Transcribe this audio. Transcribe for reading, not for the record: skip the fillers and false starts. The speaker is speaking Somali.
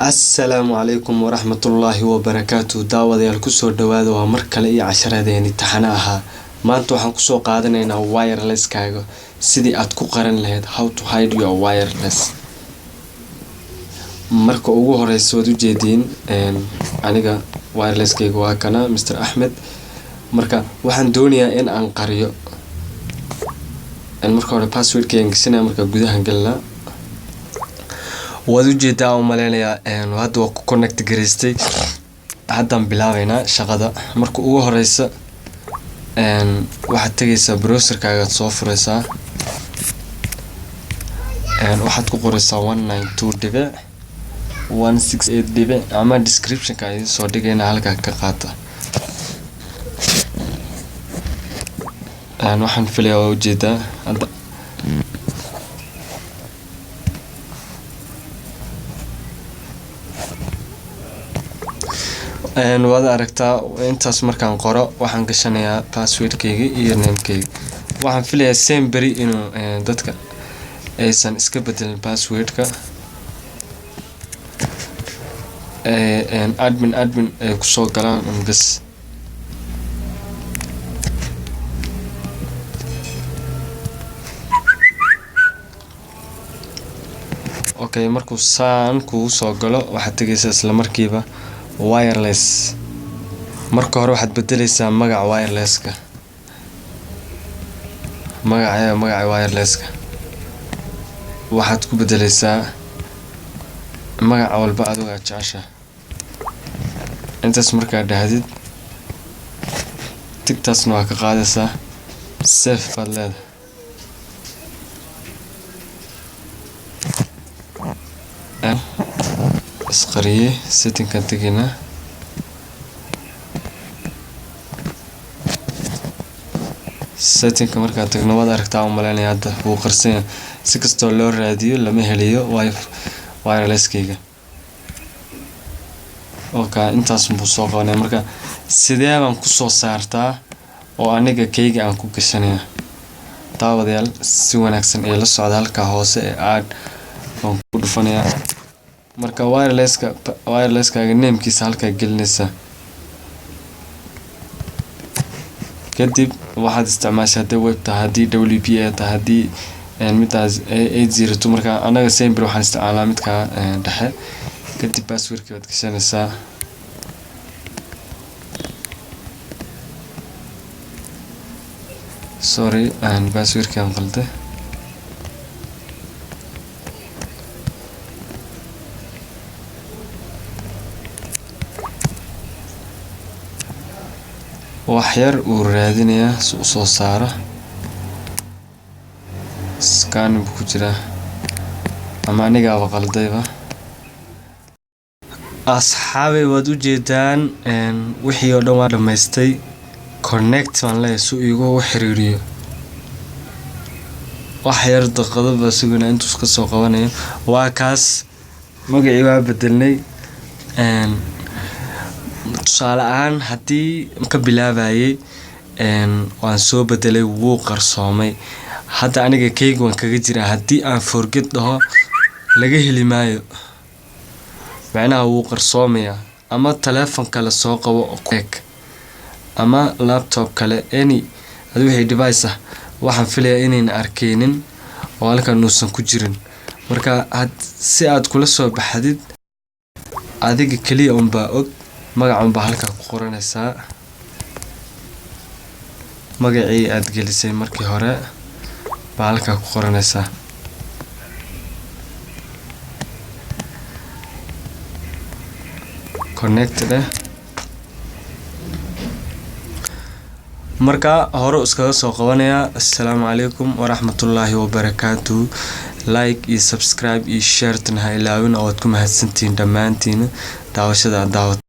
Assalaamu calaykum waraxmatullaahi wabarakaatuh. Daawadayaal kusoo dhawaada waa mar kale iyo casharadeenii taxane ahaa. Maanta waxaan kusoo qaadanaynaa wireless-kaaga sidii aad ku qaran lahayd how to hide your wireless. Marka ugu horeysa waad u jeediin aniga wireless-kayga waa kana Mr. Ahmed. Marka waxaan doonayaa in aan qariyo marka hore password-kayga gashanaa marka gudaha galnaa. waad u jeedaa umaleynaya hadda waa ku connect gareystay haddaan bilaabaynaa shaqada. marka ugu horeysa waxaad tagaysaa browserkaaga soo furaysaa waxaad ku qoraysaa 192.168. ama description-ka idin soo dhigayna halka ka qaata. waxaan filayaa waa u jeedaa hadda waad aragtaa intaas. markaan qoro waxaan gashanayaa password-kayga iyo name-kayga. waxaan filayaa same beri inuu dadka aysan iska bedelin password-ka admin ay kusoo galaan bas. okay, markuu saan kugu soo galo waxaad tegaysaa isla markiiba wireless. marka hore waxaad bedelaysaa magaca wireless-ka magaca wireless-ka waxaad ku bedelaysaa magaca walba adiga aad jeceshahay. intaas markaa dhahdid tigtaasna waa ka qaadaysaa save baad leedahay. isqariye setting-kan tegina setting-ka markaa tagno waad aragtaa umaleynaya hadda wuu qarsan yahay. si kastoo loo raadiyo lama helayo wireless-kayga. okay, intaas buu soo qabanaya. marka sidee baan kusoo saartaa oo aniga kayga aan ku gashanaya? daawadayaal si wanaagsan ee la socda halka hoose ee aad baan ku dhufanayaa. marka wireless-kaaga name-kiisa halkaa gelinaysaa. kadib waxaad isticmaashaa haddii web tahay, haddii WPA tahay, haddii midaas 802. marka anaga same beri waxaan isticmaalaa midka dhexe. kadib password-ka waad gashanaysaa. sorry password-ka aan qalday. wax yar uu raadinayaa si uu soo saaro. scan buu ku jiraa ama anigaaba qaldayba. asxaabay waad u jeedaan wixii oo dhan waa dhamaystay. connect baan leeyahay si uu igu xiriiriyo. wax yar daqiiqado baa sugana intuu iska soo qabanayo. waa kaas magacii waa bedelnay. tusaale ahaan haddii ka bilaabayay waan soo bedelay wuu qarsoomay. hadda aniga kayga waan kaga jiraa. haddii aan forget dhaho laga heli maayo, macnaha wuu qarsoomayaa. ama telephone kale soo qabo ama laptop kale adi wixii device ah waxaan filayaa inayna arkaynin oo halkan uusan ku jirin. marka si aad kula soo baxdid adiga kaliya unbaa og. magacan baa halkaa ku qoranaysaa. magacii aad gelisay markii hore baa halkaa ku qoranaysaa. connected marka hore iskaga soo qabanayaa. assalaamu calaykum waraxmatullaahi wabarakaatuh. like iyo subscribe iyo share tan ha ilaawin oo aad ku mahadsantihiin dhammaantiin daawashada aad daawatay.